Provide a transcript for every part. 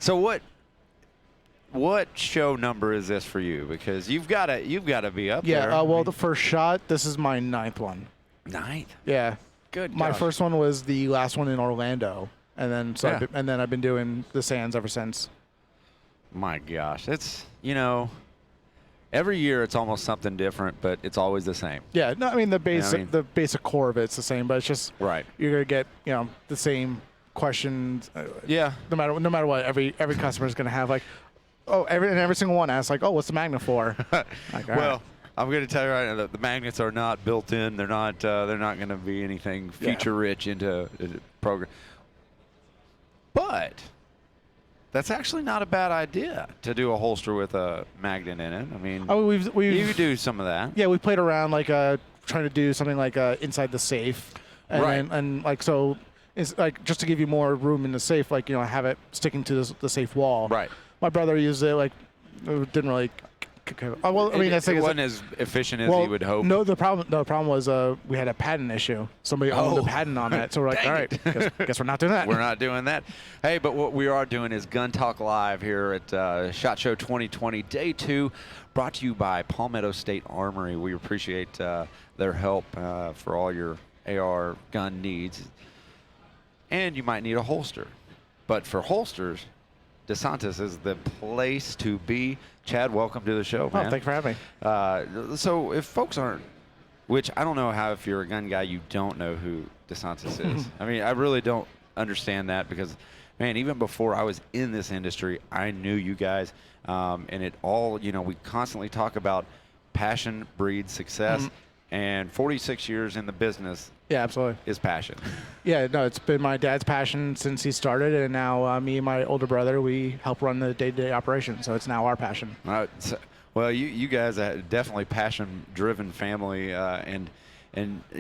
So what show number is this for you? Because you've got to be up there. Yeah. Well, the first shot. This is my 9th one. 9th? Yeah. Good. My gosh. first one was the last one in Orlando, and then I've been doing the Sands ever since. My gosh, it's every year it's almost something different, but it's always the same. Yeah. No, I mean the basic core of it's the same, but it's just right. You're gonna get the same questions. Yeah. No matter what, every customer is gonna have like, every single one asks like, what's the magnet for? Like, well, I'm going to tell you right now that the magnets are not built in. They're not going to be anything feature rich into the program. But that's actually not a bad idea to do a holster with a magnet in it. I mean, you do some of that. Yeah, we played around like trying to do something like inside the safe, and like so. It's like just to give you more room in the safe, like have it sticking to the safe wall. Right. My brother used it like it didn't really. Well, I mean, it wasn't as efficient as you would hope. No, the problem was we had a patent issue. Somebody owned a patent on that, so we're like, all right, guess we're not doing that. We're not doing that. Hey, but what we are doing is Gun Talk Live here at SHOT Show 2020, Day 2, brought to you by Palmetto State Armory. We appreciate their help for all your AR gun needs. And you might need a holster. But for holsters, DeSantis is the place to be. Chad, welcome to the show, man. Oh, thanks for having me. So if folks aren't, which I don't know how if you're a gun guy, you don't know who DeSantis is. I mean, I really don't understand that because, man, even before I was in this industry, I knew you guys. And it all, we constantly talk about passion breeds success. And 46 years in the business is passion. Yeah, no, it's been my dad's passion since he started, and now me and my older brother, we help run the day-to-day operation, so it's now our passion. Well, you guys are definitely passion-driven family, and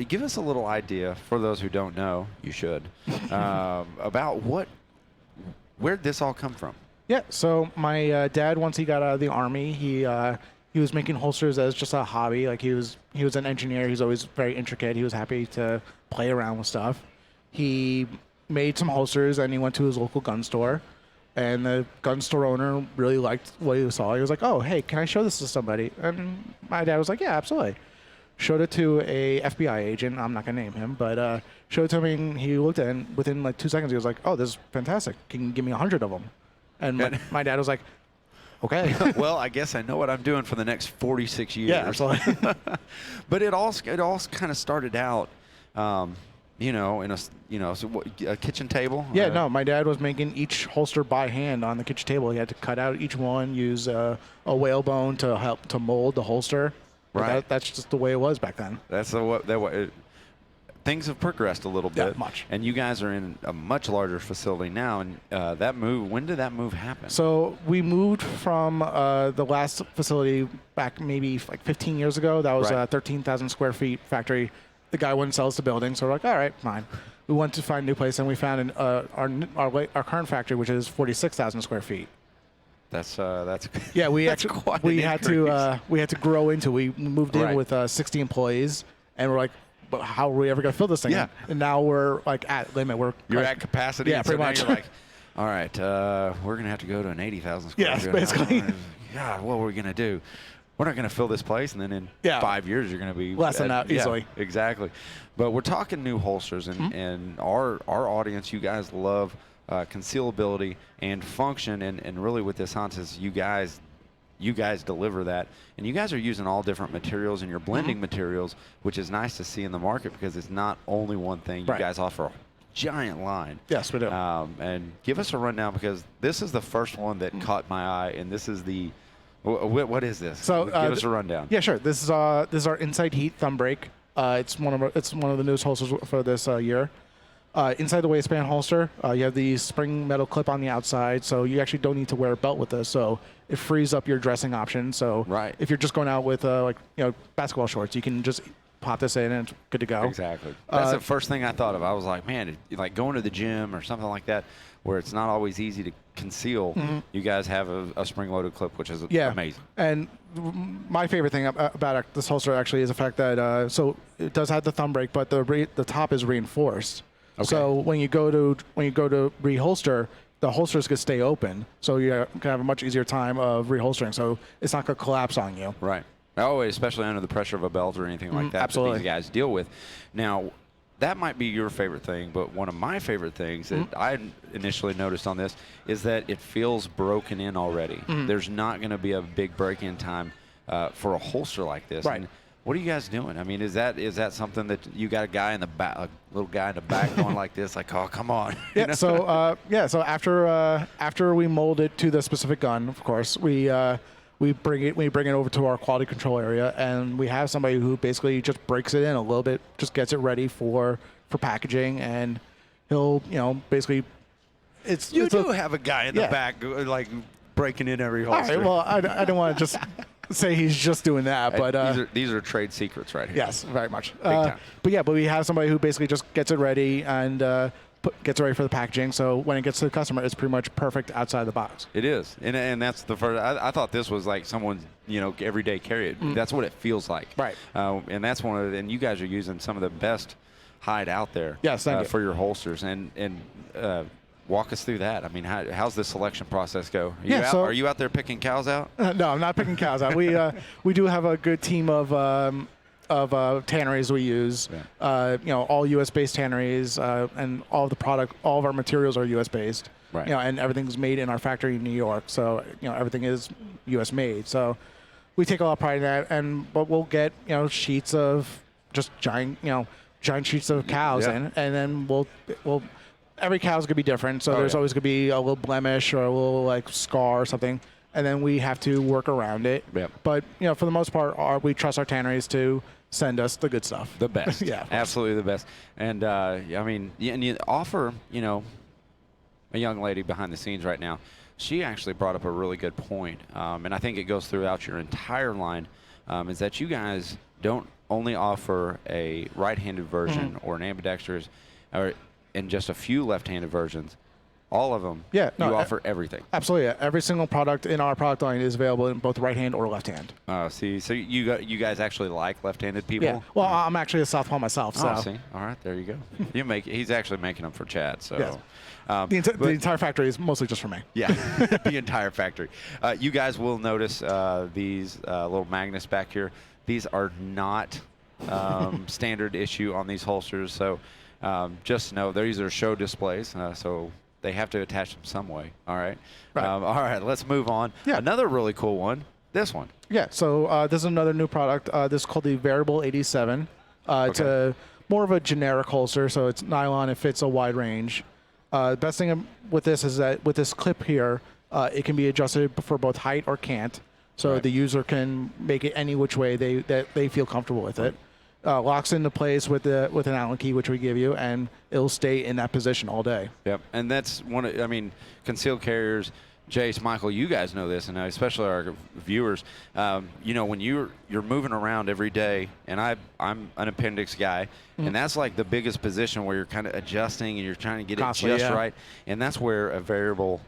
give us a little idea, for those who don't know, you should, about where'd this all come from? Yeah, so my dad, once he got out of the Army, he was making holsters as just a hobby. Like he was an engineer. He's always very intricate. He was happy to play around with stuff. He made some holsters and he went to his local gun store. And the gun store owner really liked what he saw. He was like, "Oh, hey, can I show this to somebody?" And my dad was like, "Yeah, absolutely." Showed it to a FBI agent. I'm not gonna name him, but showed it to him. And he looked at it, and within like 2 seconds, he was like, "Oh, this is fantastic. Can you give me 100 of them?" And my dad was like, "Okay." Well, I guess I know what I'm doing for the next 46 years. Yeah, absolutely. But it all kind of started out, in a kitchen table. Yeah, no, my dad was making each holster by hand on the kitchen table. He had to cut out each one, use a whalebone to help to mold the holster. Right. That's just the way it was back then. That's things have progressed a little bit. Yeah, much. And you guys are in a much larger facility now. And when did that move happen? So we moved from the last facility back maybe like 15 years ago. That was a 13,000 square feet factory. The guy wouldn't sell us the building, so we're like, all right, fine. We went to find a new place, and we found our current factory, which is 46,000 square feet. That's yeah. We that's actually quite we an had increase. we had to grow into. We moved in with 60 employees, and we're like, but how are we ever going to fill this thing? Yeah. And now we're like at limit. You're at capacity. Yeah, pretty much. You're like, all right, we're going to have to go to an 80,000 square feet. Yes, basically. God, what are we going to do? We're not going to fill this place, and then in 5 years you're going to be less than that easily. Yeah, exactly. But we're talking new holsters, and our audience, you guys love concealability and function, and really with DeSantis, you guys deliver that, and you guys are using all different materials, and you're blending materials, which is nice to see in the market because it's not only one thing. You guys offer a giant line. Yes, we do. And give us a rundown because this is the first one that caught my eye, and this is the what is this? So give us a rundown. Yeah, sure. This is our Inside Heat thumb brake. It's one of the newest holsters for this year. Inside the waistband holster, you have the spring metal clip on the outside, so you actually don't need to wear a belt with this. So it frees up your dressing option. So if you're just going out with basketball shorts, you can just pop this in and it's good to go. Exactly. That's the first thing I thought of. I was like, man, like going to the gym or something like that, where it's not always easy to conceal. You guys have a spring-loaded clip, which is amazing. And my favorite thing about this holster actually is the fact that so it does have the thumb brake, but the top is reinforced. Okay. So when you go to reholster, the holsters could stay open, so you can have a much easier time of reholstering. So it's not going to collapse on you. Right. Oh, especially under the pressure of a belt or anything like that absolutely. that these guys deal with. Now, that might be your favorite thing, but one of my favorite things that I initially noticed on this is that it feels broken in already. There's not going to be a big break-in time for a holster like this. Right. And what are you guys doing? I mean, is that something that you got a guy in the back, a little guy in the back going like this, like, oh, come on? Yeah. You know? So after we mold it to the specific gun, of course, we bring it over to our quality control area, and we have somebody who basically just breaks it in a little bit, just gets it ready for packaging, and he'll basically You do have a guy in the back like breaking in every holster. All right, well, I don't want to just say he's just doing that, but these are trade secrets right here. yes, very much. time. But we have somebody who basically just gets it ready and gets it ready for the packaging. So when it gets to the customer, it's pretty much perfect outside the box. It is, and that's the first. I thought this was like someone's everyday carry. That's what it feels like. Right. And that's one of and you guys are using some of the best hide out there. Yes, thank you. For your holsters and walk us through that. I mean, how's the selection process go? Are you out there picking cows out? No, I'm not picking cows out. We do have a good team of tanneries we use. Yeah. All U.S. based tanneries, and all of our materials are U.S. based. Right. And everything's made in our factory in New York. So everything is U.S. made. So we take a lot of pride in that. But we'll get sheets of just giant sheets of cows in, and then we'll every cow's gonna be different. So there's always gonna be a little blemish or a little like scar or something, and then we have to work around it. Yep. But for the most part, we trust our tanneries to send us the good stuff. The best. Yeah, absolutely the best. And I mean, and you offer, a young lady behind the scenes right now. She actually brought up a really good point, and I think it goes throughout your entire line, is that you guys don't only offer a right-handed version or an ambidextrous, and just a few left-handed versions. All of them, you offer everything. Absolutely. Yeah. Every single product in our product line is available in both right hand or left hand. See, so you guys actually like left-handed people? Yeah. Well, I'm actually a southpaw myself. So. Oh, see. All right, there you go. He's actually making them for Chad. So. Yes. The entire factory is mostly just for me. Yeah, the entire factory. You guys will notice these little magnets back here. These are not standard issue on these holsters. So just know these are show displays. So they have to attach them some way. All right. All right, let's move on. Yeah. Another really cool one. This one. Yeah. So this is another new product. This is called the Variable 87. It's more of a generic holster, so it's nylon. It fits a wide range. The best thing with this is that with this clip here, it can be adjusted for both height or cant, so the user can make it any which way they feel comfortable with it. Locks into place with an Allen key, which we give you, and it'll stay in that position all day. Yep, and that's concealed carriers. Jace, Michael, you guys know this, and especially our viewers. When you're moving around every day, and I'm an appendix guy, and that's like the biggest position where you're kind of adjusting and you're trying to get it just right, and that's where a variable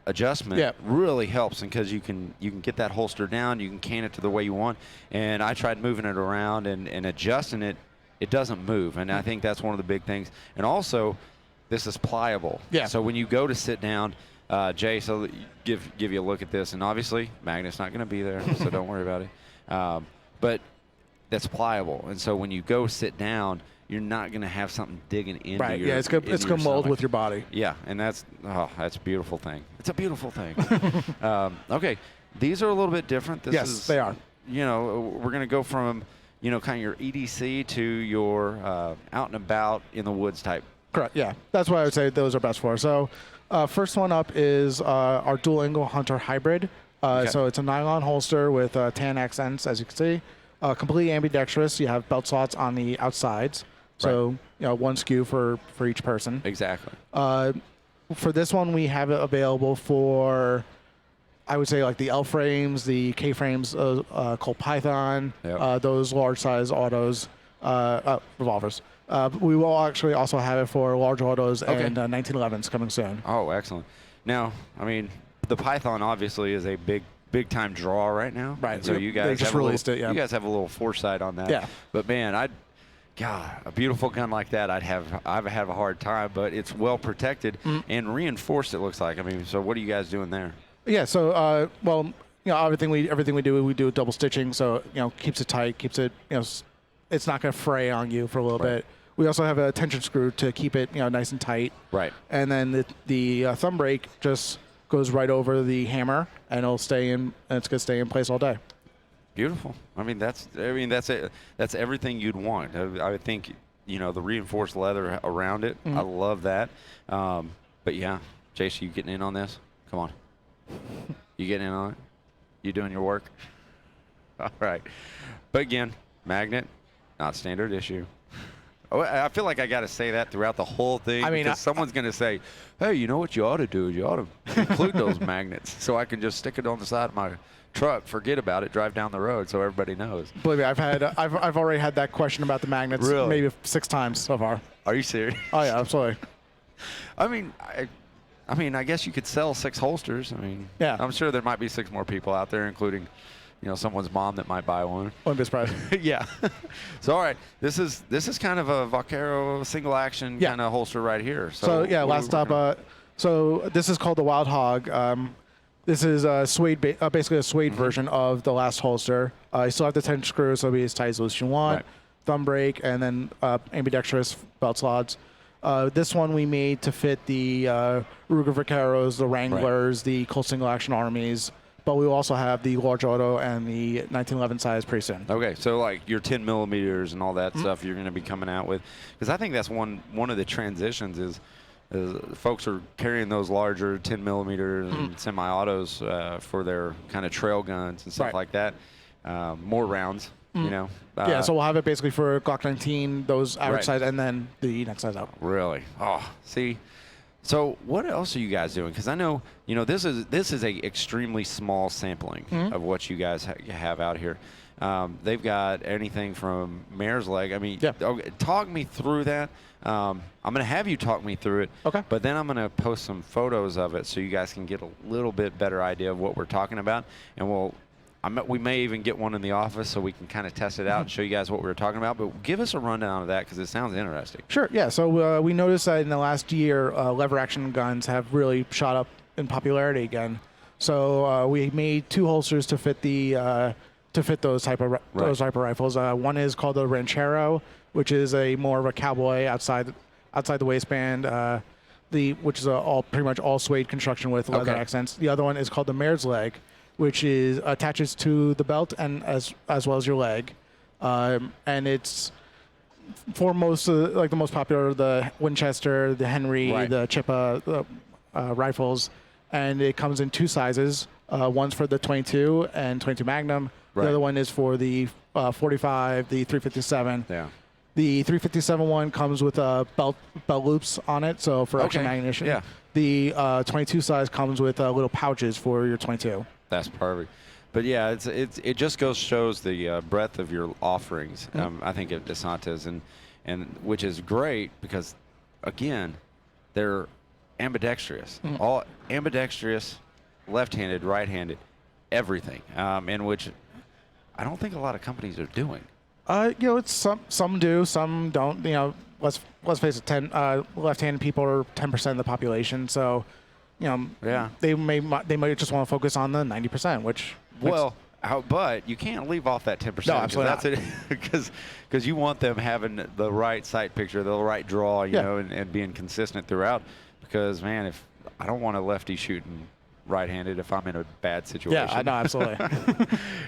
adjustment really helps, because you can get that holster down, you can can it to the way you want. And I tried moving it around and adjusting it, it doesn't move, and I think that's one of the big things. And also, this is pliable. Yeah. So when you go to sit down. Jay, so give you a look at this, and obviously Magnet's not going to be there, so don't worry about it. But that's pliable, and so when you go sit down, you're not going to have something digging into your it's going to mold with your body. Yeah, and that's a beautiful thing. It's a beautiful thing. Okay, these are a little bit different. Yes, they are. We're going to go from kind of your EDC to your out and about in the woods type. Correct. Yeah, that's what I would say those are best for. So. First one up is our dual angle hunter hybrid. So it's a nylon holster with tan accents, as you can see. Completely ambidextrous. You have belt slots on the outsides. So one SKU for each person. Exactly. For this one, we have it available for, I would say, like the L frames, the K frames, Colt Python, those large size autos, revolvers. We will actually also have it for large autos and 1911s coming soon. Oh, excellent. Now, the Python obviously is a big time draw right now. Right. So you guys just released it. Yeah. You guys have a little foresight on that. Yeah. But man, God, a beautiful gun like that, I'd have a hard time, but it's well protected and reinforced. It looks like. I mean, so what are you guys doing there? Yeah. So, well, you know, everything we do double stitching, so you know, keeps it tight, keeps it, you know, it's not going to fray on you for a little bit. We also have a tension screw to keep it, you know, nice and tight. Right. And then the thumb brake just goes right over the hammer, and it'll stay in, and it's going to stay in place all day. Beautiful. I mean, that's it. That's everything you'd want. I would think, you know, the reinforced leather around it. I love that. But yeah, Jason, you getting in on this? Come on. You getting in on it? You doing your work? All right. But again, magnet, not standard issue. Oh, I feel like I got to say that throughout the whole thing. I mean, because someone's going to say, hey, you know what you ought to do is you ought to include those magnets so I can just stick it on the side of my truck, forget about it, drive down the road so everybody knows. Believe me, I've already had that question about the magnets maybe 6 times so far. Are you serious? Oh, yeah, absolutely. I mean, I guess you could sell 6 holsters. I mean, yeah. I'm sure there might be 6 more people out there, including, you know, someone's mom that might buy one. Wouldn't be surprised. Yeah. So, all right, this is kind of a Vaquero single action kind of holster right here. So yeah, last up. So this is called the Wild Hog. This is a suede, basically a suede version of the last holster. You still have the tension screw, so it'll be as tight as you want. Right. Thumb brake, and then ambidextrous belt slots. This one we made to fit the Ruger Vaqueros, the Wranglers, the Colt Single Action Armies, but we also have the large auto and the 1911 size pretty soon. Okay, so like your 10 millimeters and all that stuff you're going to be coming out with, because I think that's one of the transitions is folks are carrying those larger 10 millimeters and semi-autos for their kind of trail guns and stuff like that. More rounds, you know. Yeah, so we'll have it basically for Glock 19, those average size, and then the next size up. Really? Oh, see. So what else are you guys doing? Because I know, you know, this is a extremely small sampling of what you guys have out here. They've got anything from mare's leg. I mean, okay, talk me through that. I'm going to have you talk me through it. Okay. But then I'm going to post some photos of it so you guys can get a little bit better idea of what we're talking about. And we may even get one in the office so we can kind of test it out and show you guys what we were talking about. But give us a rundown of that because it sounds interesting. Sure. Yeah. So we noticed that in the last year, lever action guns have really shot up in popularity again. So we made 2 holsters to fit those type of rifles. One is called the Ranchero, which is more of a cowboy outside the waistband. Which is pretty much all suede construction with leather accents. The other one is called the Mare's Leg, which attaches to the belt and as well as your leg, and it's for most of the most popular, the Winchester, the Henry, the Chippa rifles, and it comes in 2 sizes. One's for the 22 and 22 Magnum. The other one is for the 45, the 357. Yeah. The 357 one comes with belt loops on it, so for extra ammunition. Yeah. The 22 size comes with little pouches for your 22. That's perfect. But yeah, it just shows the breadth of your offerings. I think at DeSantis, and which is great because, again, they're ambidextrous, all ambidextrous, left-handed, right-handed, everything, in which I don't think a lot of companies are doing. You know, it's some do, some don't. You know, let's face it, left-handed people are 10% of the population, so. You know, they might just want to focus on the 90%, but you can't leave off that 10%. No, absolutely not. Because you want them having the right sight picture, the right draw, you know, and being consistent throughout. Because man, if I don't want a lefty shooting right-handed if I'm in a bad situation. Yeah, I know, absolutely.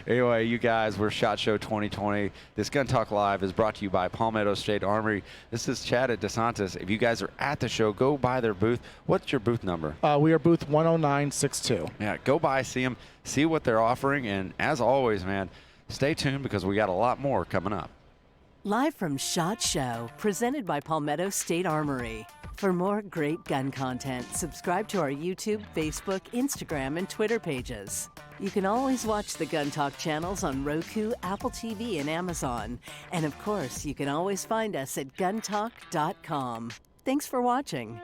Anyway, you guys, we're SHOT Show 2020. This Gun Talk Live is brought to you by Palmetto State Armory. This is Chad at DeSantis. If you guys are at the show, go by their booth. What's your booth number? We are booth 10962. Yeah, go by, see them, see what they're offering, and as always, man, stay tuned because we got a lot more coming up. Live from SHOT Show, presented by Palmetto State Armory. For more great gun content, subscribe to our YouTube, Facebook, Instagram, and Twitter pages. You can always watch the Gun Talk channels on Roku, Apple TV, and Amazon. And of course, you can always find us at guntalk.com. Thanks for watching.